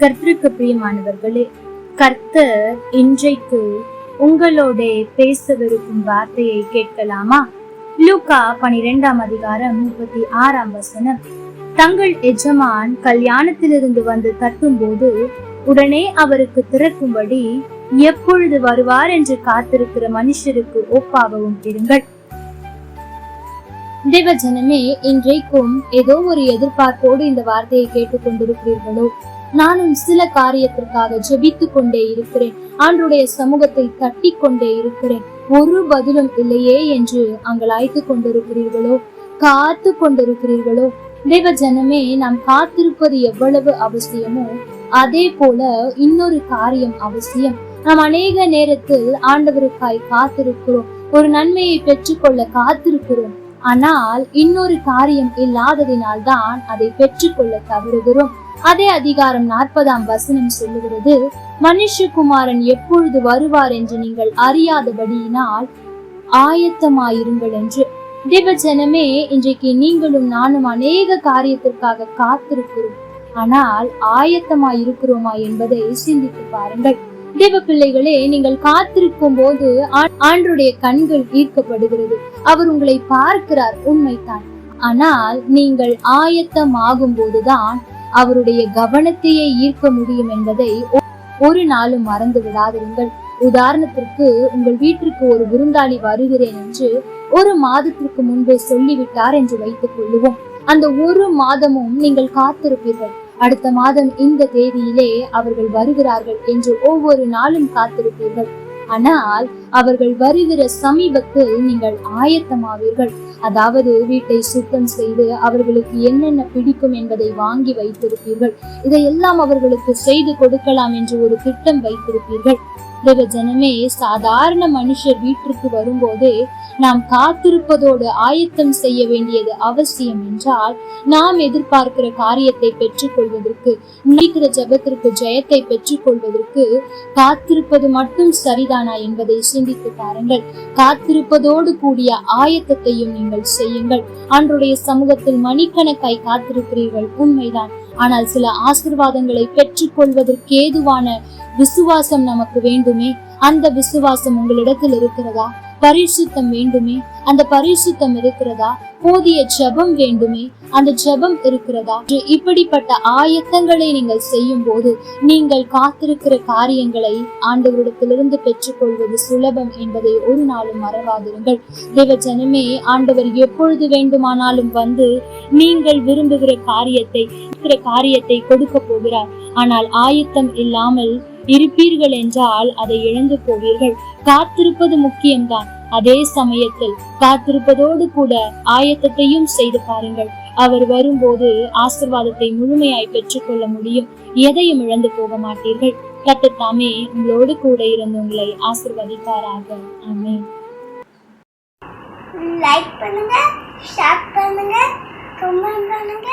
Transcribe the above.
கர்த்தருக்கு பிரியமானவர்களே, கர்த்தர் இன்றைக்கு உங்களோட பேசவிருக்கும் வார்த்தையை கேட்கலாமா? லூக்கா 12ஆம் அதிகாரம் 36ஆம் வசனம். தங்கள் எஜமான் கல்யாணத்திலிருந்து வந்து தட்டும் போது உடனே அவருக்கு திறக்கும்படி எப்பொழுது வருவார் என்று காத்திருக்கிற மனுஷருக்கு ஒப்பாகவும் இருங்கள். தேவ ஜனமே, இன்றைக்கும் ஏதோ ஒரு எதிர்பார்ப்போடு இந்த வார்த்தையை கேட்டுக் கொண்டிருக்கிறீர்களோ? நானும் சில காரியத்திற்காக ஜெபித்து கொண்டே இருக்கிறேன், ஆண்டவருடைய சமூகத்தை தட்டி கொண்டே இருக்கிறேன், ஒரு பதிலும் இல்லையே என்று அங்கலாய்த்து கொண்டிருக்கிறீர்களோ? காத்து கொண்டிருக்கிறீர்களோ? தேவ ஜனமே, நாம் காத்திருப்பது எவ்வளவு அவசியமோ அதே போல இன்னொரு காரியம் அவசியம். நாம் அநேக நேரத்தில் ஆண்டவருக்காய் காத்திருக்கிறோம், ஒரு நன்மையை பெற்றுக்கொள்ள காத்திருக்கிறோம். ஆனால் இன்னொரு காரியம் இல்லாததினால் தான் அதை பெற்றுக்கொள்ள தவறுகிறோம். அதே அதிகாரம் 40ஆம் வசனம் சொல்லுகிறது, மனுஷகுமாரன் எப்பொழுது வருவார் என்று நீங்கள் அறியாதபடியினால் ஆயத்தமாயிருங்கள் என்று. தேவ ஜனமே, இன்றைக்கு நீங்களும் நானும் அநேக காரியத்திற்காக காத்திருக்கிறோம், ஆனால் ஆயத்தமாயிருக்கிறோமா என்பதை சிந்தித்து பாருங்கள். தேவ பிள்ளைகளே, நீங்கள் காத்திருக்கும் போது ஆண்டவருடைய கண்கள் ஈர்க்கப்படுகிறது, அவர் உங்களை பார்க்கிறார், உண்மைதான். ஆனால் நீங்கள் ஆயத்தமாகும் போதுதான் அவருடைய கவனத்தையே ஈர்க்க முடியும் என்பதை ஒரு நாளும் மறந்து விடாதிருங்கள். உதாரணத்திற்கு, உங்கள் வீட்டிற்கு ஒரு விருந்தாளி வருகிறேன் என்று ஒரு மாதத்திற்கு முன்பே சொல்லிவிட்டார் என்று வைத்துக் கொள்ளுவோம். அந்த ஒரு மாதமும் நீங்கள் காத்திருப்பீர்கள். அடுத்த மாதம் இந்த தேதியிலே அவர்கள் வருகிறார்கள் என்று ஒவ்வொரு நாளும் காத்திருப்பீர்கள். ஆனால் அவர்கள் வருகிற சமீபத்தில் நீங்கள் ஆயத்தமாவீர்கள். அதாவது வீட்டை சுத்தம் செய்து அவர்களுக்கு என்னென்ன பிடிக்கும் என்பதை வாங்கி வைத்திருப்பீர்கள். இதையெல்லாம் அவர்களுக்கு செய்து கொடுக்கலாம் என்று ஒரு திட்டம் வைத்திருப்பீர்கள். தேவ ஜனமே, சாதாரண மனுஷர் வீட்டிற்கு வரும்போதே நாம் காத்திருப்பதோடு ஆயத்தம் செய்ய வேண்டியது அவசியம் என்றால், நாம் எதிர்பார்க்கிற காரியத்தை பெற்றுக்கொள்வதற்கு, நினைக்கிற ஜெபத்திற்கு ஜெயத்தை பெற்றுக்கொள்வதற்கு காத்திருப்பது மட்டும் சரிதானா என்பதை சிந்தித்து பாருங்கள். காத்திருப்பதோடு கூடிய ஆயத்தத்தையும் நீங்கள் செய்யுங்கள். ஆண்டவருடைய சமூகத்தில் மணிக்கணக்காய் காத்திருக்கிறீர்கள், உண்மைதான். ஆனால் சில ஆசீர்வாதங்களை பெற்றுக்கொள்வதற்கு ஏதுவான விசுவாசம் நமக்கு வேண்டுமே. அந்த விசுவாசம் உங்களிடத்தில் இருக்கிறதா? பரிசுத்தம் வேண்டுமே, அந்த பரிசுத்தம் இருக்கிறதா? போதிய ஜெபம் வேண்டுமே, அந்த ஜெபம் இருக்கிறதா? இப்படிப்பட்ட ஆயத்தங்களை நீங்கள் செய்யும் போது நீங்கள் காத்திருக்கிற காரியங்களை ஆண்டவரிடத்திலிருந்து பெற்றுக்கொள்வது சுலபம் என்பதை ஒரு நாளும் மறவாதிருங்கள். தேவ ஜனமே, ஆண்டவர் எப்பொழுது வேண்டுமானாலும் வந்து நீங்கள் விரும்புகிற காரியத்தை கொடுக்க போகிறார். ஆனால் ஆயத்தம் இல்லாமல் இருப்பீர்கள் என்றால் அதை இழந்து போவீர்கள். காத்திருப்பது முக்கியம்தான். அதே சமயத்தில் காத்திருப்பதோடு கூட ஆயத்தத்தையும் செய்து பாருங்கள். அவர் வரும்போது ஆசீர்வாதத்தை முழுமையாய் பெற்றுக்கொள்ள முடியும். எதையும் இழந்து போக மாட்டீர்கள். கர்த்தர் தாமே உங்களோடு கூட இருந்து உங்களை ஆசீர்வதிப்பாராக. ஆமென். லைக் பண்ணுங்க, ஷேர் பண்ணுங்க, கமெண்ட் பண்ணுங்க.